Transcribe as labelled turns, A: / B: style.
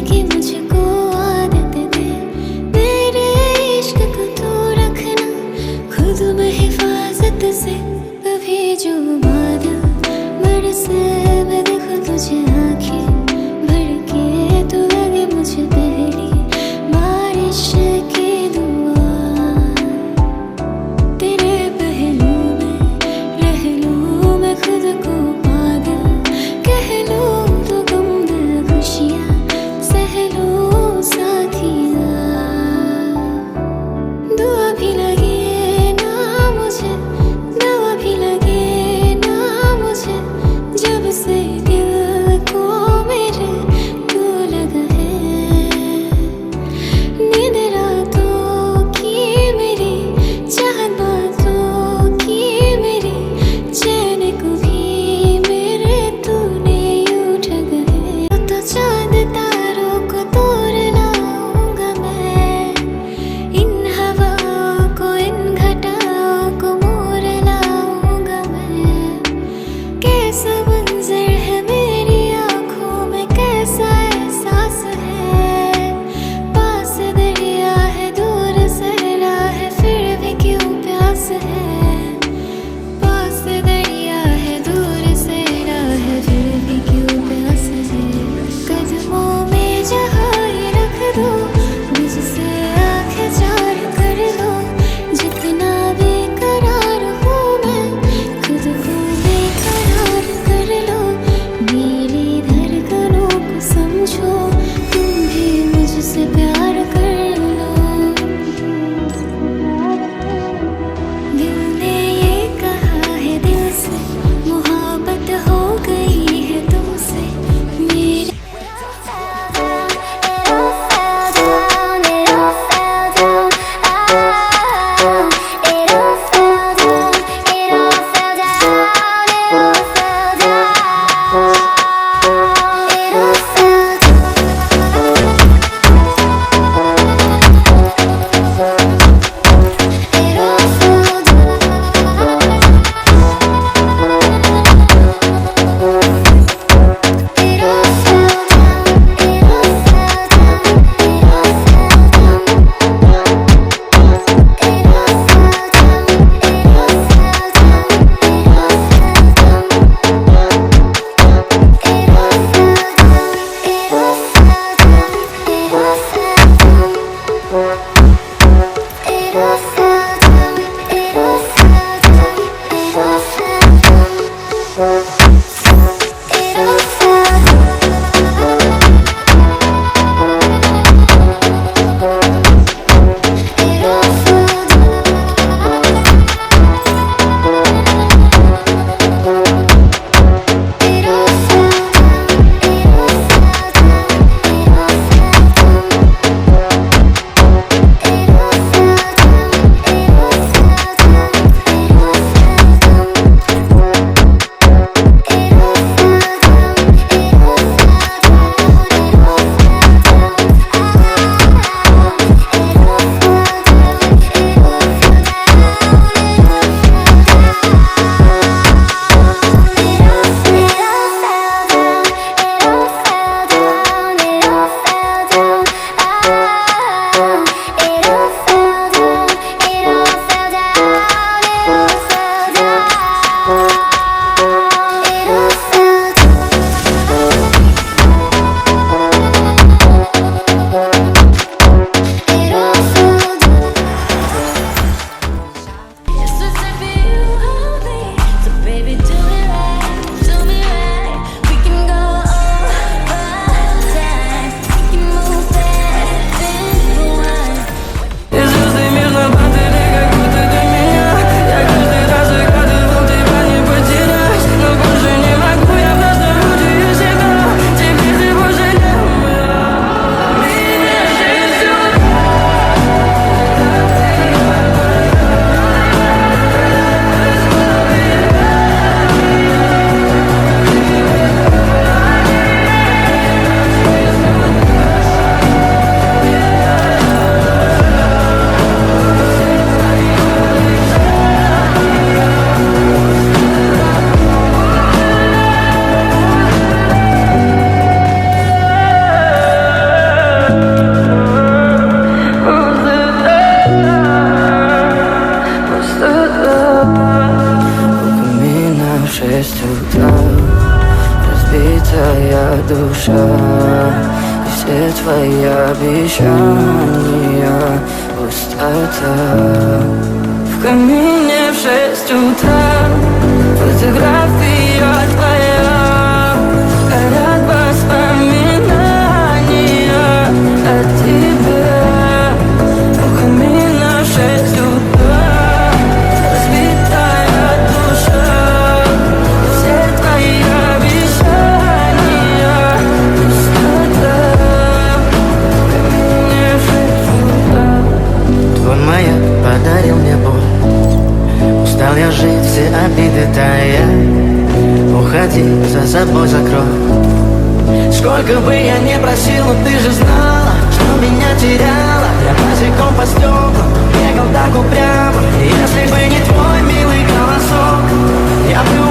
A: की मुझको आदत दे, मेरे इश्क को तू रखना खुद में हिफाजत से। कभी जो बादल बरसे मैं देखूं तुझे आँखें भर के, तू लगे मुझे पहली बारिश की दुआ। तेरे पहलू में रह लूं मैं खुद को पागल, कह लूं तो गम दिल खुशियाँ सह
B: душа, и все твои обещания пустота. В камине в 6 утра фотография твоя, горят воспоминания о тебе. В камине в 6 утра разбитая душа, все твои обещания пустота. В камине в 6 утра. Твой маяк подарил мне боль, устал я жить, все обиды тая. Уходи, за собой закрой. Сколько бы я ни просил, но ты же знала, что меня теряла. Я босиком по стеклам бегал так упрямо. Если бы не твой милый голосок, я бы